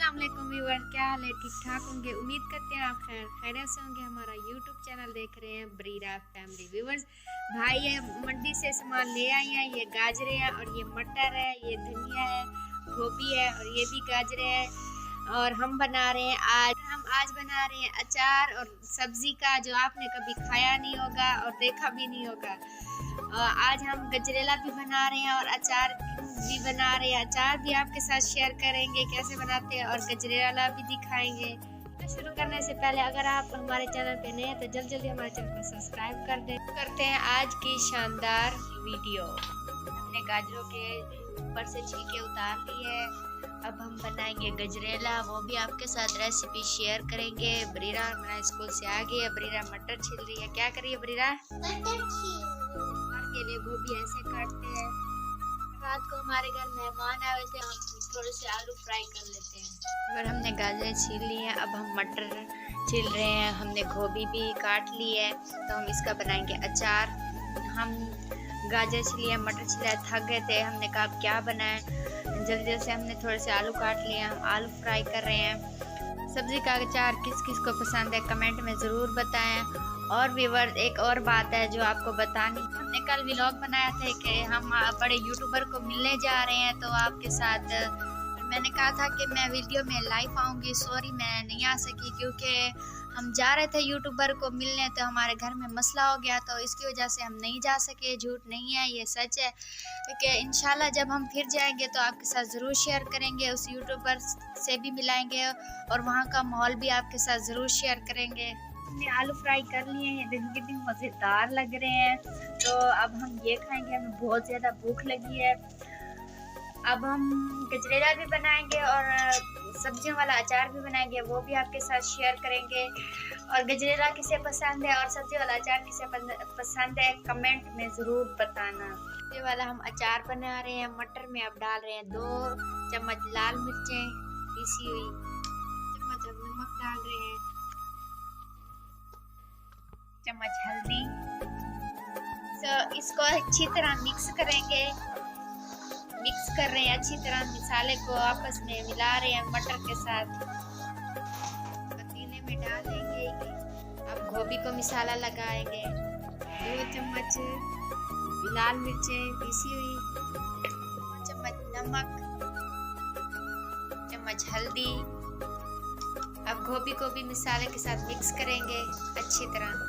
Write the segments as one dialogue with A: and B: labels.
A: अस्सलाम वालेकुम व्यूअर, क्या हाल है? ठीक ठाक होंगे। उम्मीद करते हैं आप खैरियत से होंगे। हमारा यूट्यूब चैनल देख रहे हैं बरीरा फैमिली व्यूअर्स। भाई ये मंडी से सामान ले आई हैं। ये गाजरे हैं और ये मटर है, ये धनिया है, गोभी है और ये भी गाजरे है। और हम बना रहे हैं आज बना रहे हैं अचार और सब्जी का, जो आपने कभी खाया नहीं होगा और देखा भी नहीं होगा। आज हम गजरेला भी बना रहे हैं और अचार भी बना रहे हैं। अचार भी आपके साथ शेयर करेंगे कैसे बनाते हैं और गजरेला भी दिखाएंगे। शुरू करने से पहले अगर आप हमारे चैनल पे नए हैं तो जल्दी हमारे चैनल को सब्सक्राइब कर दें। करते हैं आज की शानदार वीडियो। हमने गाजरों के ऊपर से छिलके उतार लिए है। अब हम बनाएंगे गजरेला, वो भी आपके साथ रेसिपी शेयर करेंगे। बरीरा हमारा स्कूल से आ गई है। बरीरा मटर छील रही है। क्या करिए बरीरा? के लिए गोभी ऐसे काटते हैं। रात को हमारे घर मेहमान आए थे, हम थोड़े से आलू फ्राई कर लेते हैं। और हमने गाजर छील ली है। अब हम मटर छील रहे हैं। हमने गोभी भी काट ली है, तो हम इसका बनाएंगे अचार। हम गाजर छीलिए, मटर छीलिए, थक गए थे। हमने कहा क्या बनाएं, जल्दी से हमने थोड़े से आलू काट लिए। हम आलू फ्राई कर रहे हैं। सब्जी का अचार किस किस को पसंद है कमेंट में ज़रूर बताएं। और व्यूअर, एक और बात है जो आपको बतानी, हमने कल व्लॉग बनाया था कि हम बड़े यूट्यूबर को मिलने जा रहे हैं, तो आपके साथ मैंने कहा था कि मैं वीडियो में लाइव आऊँगी। सॉरी मैं नहीं आ सकी, क्योंकि हम जा रहे थे यूट्यूबर को मिलने, तो हमारे घर में मसला हो गया, तो इसकी वजह से हम नहीं जा सके। झूठ नहीं है, ये सच है कि इंशाल्लाह जब हम फिर जाएंगे तो आपके साथ ज़रूर शेयर करेंगे। उस यूट्यूबर से भी मिलाएंगे और वहाँ का माहौल भी आपके साथ ज़रूर शेयर करेंगे। हमने आलू फ्राई कर लिए हैं, दिन के दिन मज़ेदार लग रहे हैं, तो अब हम ये खाएंगे। हमें बहुत ज़्यादा भूख लगी है। अब हम गजरेला भी बनाएंगे और सब्जियों वाला अचार भी बनाएंगे, वो भी आपके साथ शेयर करेंगे। और गजरेला किसे पसंद है और सब्जी वाला अचार किसे पसंद है कमेंट में ज़रूर बताना। ये वाला हम अचार बना रहे हैं। मटर में अब डाल रहे हैं 2 चम्मच लाल मिर्चें पीसी हुई, चम्मच अब नमक डाल रहे हैं, चम्मच हल्दी। तो इसको अच्छी तरह मिक्स करेंगे। मिक्स कर रहे हैं अच्छी तरह, मसाले को आपस में मिला रहे हैं मटर के साथ। पतीले में डाल देंगे। अब गोभी को मसाला लगाएंगे। 2 चम्मच लाल मिर्चें पीसी हुई, 2 चम्मच नमक, चम्मच हल्दी। अब गोभी को भी मसाले के साथ मिक्स करेंगे अच्छी तरह।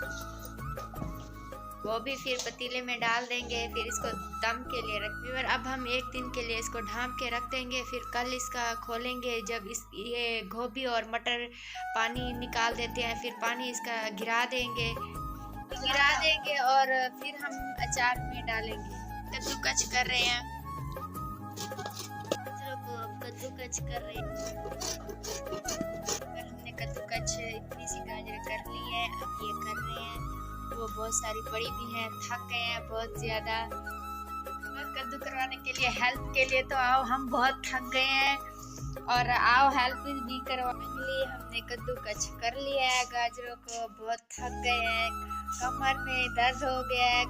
A: वो भी फिर पतीले में डाल देंगे। फिर इसको दम के लिए रखेंगे। और अब हम 1 दिन के लिए इसको ढाँप के रख देंगे। फिर कल इसका खोलेंगे, जब ये गोभी और मटर पानी निकाल देते हैं, फिर पानी इसका गिरा देंगे और फिर हम अचार में डालेंगे। कद्दूकस कर रहे हैं, कद्दूकस कर रहे हैं। हमने कद्दूकस इतनी सी गाजर कर ली है, अब ये कर रहे हैं। वो बहुत सारी पड़ी भी हैं, थक गए हैं बहुत ज़्यादा। और कद्दू करवाने के लिए हेल्प के लिए तो आओ, हम बहुत थक गए हैं और आओ हेल्प भी करवाने के लिए। हमने कद्दूकस कर लिया है गाजरों को, बहुत थक गए हैं, कमर में दर्द हो गया है।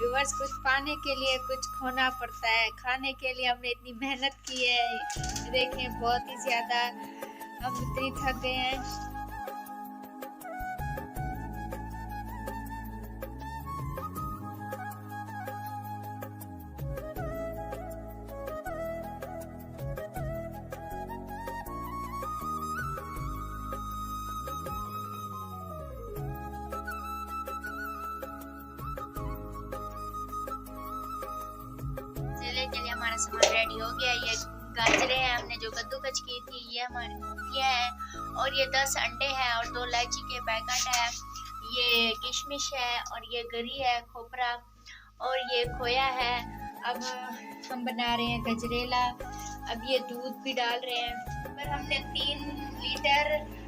A: व्यूअर्स, कुछ पाने के लिए कुछ खोना पड़ता है। खाने के लिए हमने इतनी मेहनत की है, देखें बहुत ही ज़्यादा हम इतनी थक गए हैं। के लिए हमारा सामान रेडी हो गया। ये गाजरे हैं हमने जो कद्दूकस की थी, ये हमारी मूंगफलियाँ हैं और ये 10 अंडे हैं और 2 इलायची के पैकेट है। ये किशमिश है और ये गरी है, खोपरा और ये खोया है। अब हम बना रहे हैं गजरेला। अब ये दूध भी डाल रहे हैं। पर हमने 3 लीटर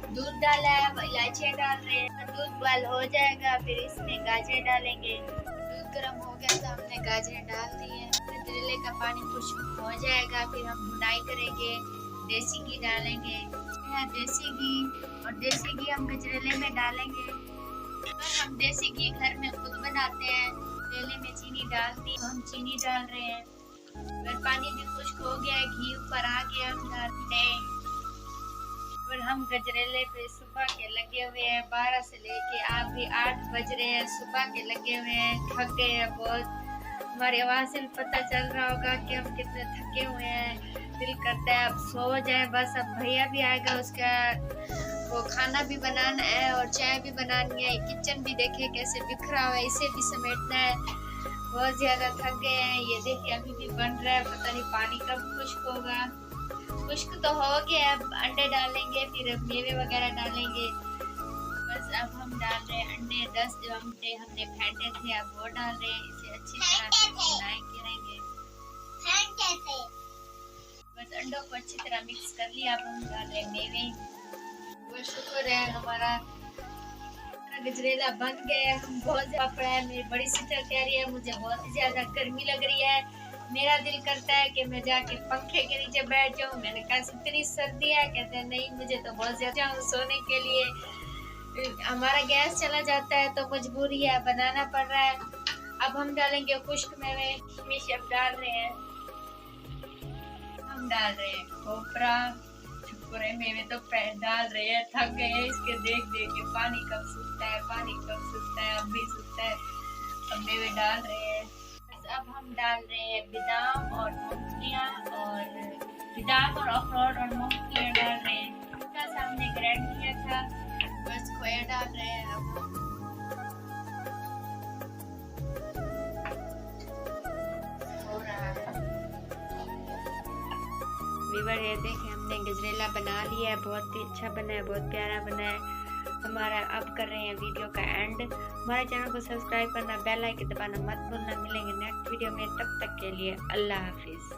A: दूध डाला है, इलायचियाँ डाल रहे हैं। दूध बॉयल हो जाएगा, फिर इसमें गाजर डालेंगे। दूध गर्म हो गया तो हमने गाजर डाल दी है। गजरेले का पानी खुश्क हो जाएगा, फिर हम भुनाई करेंगे। देसी घी डालेंगे, देसी घी, और देसी घी हम गजरेले में डालेंगे। और हम देसी घी घर में खुद बनाते हैं। गजरेले में चीनी डालती, हम चीनी डाल रहे हैं। अगर पानी भी खुश्क हो गया है, घी ऊपर आ गया, हम डालते हैं। हम गजरेले पे सुबह के लगे हुए हैं, 12 से लेके अभी 8 बज रहे हैं, सुबह के लगे हुए हैं, थक गए हैं बहुत। हमारी आवाज़ से पता चल रहा होगा कि हम कितने थके हुए हैं। दिल करता है अब सो जाए बस। अब भैया भी आएगा, उसका वो खाना भी बनाना है और चाय भी बनानी है। किचन भी देखिए कैसे बिखरा हुआ है, इसे भी समेटना है। बहुत ज़्यादा थक गए हैं। ये देखिए अभी भी बन रहा है, पता नहीं पानी कब खुश्क होगा। खुश्क तो हो गया, अब अंडे डालेंगे, फिर मेवे वगैरह डालेंगे। बस अब हम डाल रहे हैं अंडे। 10 जो अंडे हमने फेंटे थे अब वो डाल रहे हैं। इसे अच्छी तरह से मिलाएंगे। बस अंडों को अच्छी तरह मिक्स कर लिया। अब हम डाल रहे हैं मेवे। बहुत शुक्र है हमारा गजरेला बन गया। हम बहुत ज्यादा पड़ा है। मेरी बड़ी सिस्टर कह रही है मुझे बहुत ही ज्यादा गर्मी लग रही है। मेरा दिल करता है कि मैं जाके पंखे के नीचे बैठ जाऊं। मैंने कहा इतनी सर्दी है, कहते हैं नहीं मुझे तो बहुत ज्यादा सोने के लिए। हमारा गैस चला जाता है तो मजबूरी है, बनाना पड़ रहा है। अब हम डालेंगे खुश्क मेवे। अब डाल रहे हैं, हम डाल रहे हैं खोपरा। शुक्र है मेवे तो डाल रहे हैं, थक गए हैं इसके देख देख के। पानी कब सूखता है, पानी कब सूखता है, अब भी सूखता है। अब मेवे डाल रहे हैं। अब हम डाल रहे हैं बादाम और मूंगफलियाँ, और बादाम और अखरोट और मूंगफलियाँ डाल रहे हैं। उसका हमने ग्राइंड किया था। बस खोया डाल रहे हैं अब हम। हो रहा है वीवर, ये देखें हमने गजरेला बना लिया है। बहुत ही अच्छा बना है, बहुत प्यारा बना है हमारा। अब कर रहे हैं वीडियो का एंड। हमारे चैनल को सब्सक्राइब करना, बेल आइकन दबाना मत भूलना। मिलेंगे नेक्स्ट वीडियो में, तब तक के लिए अल्लाह हाफिज़।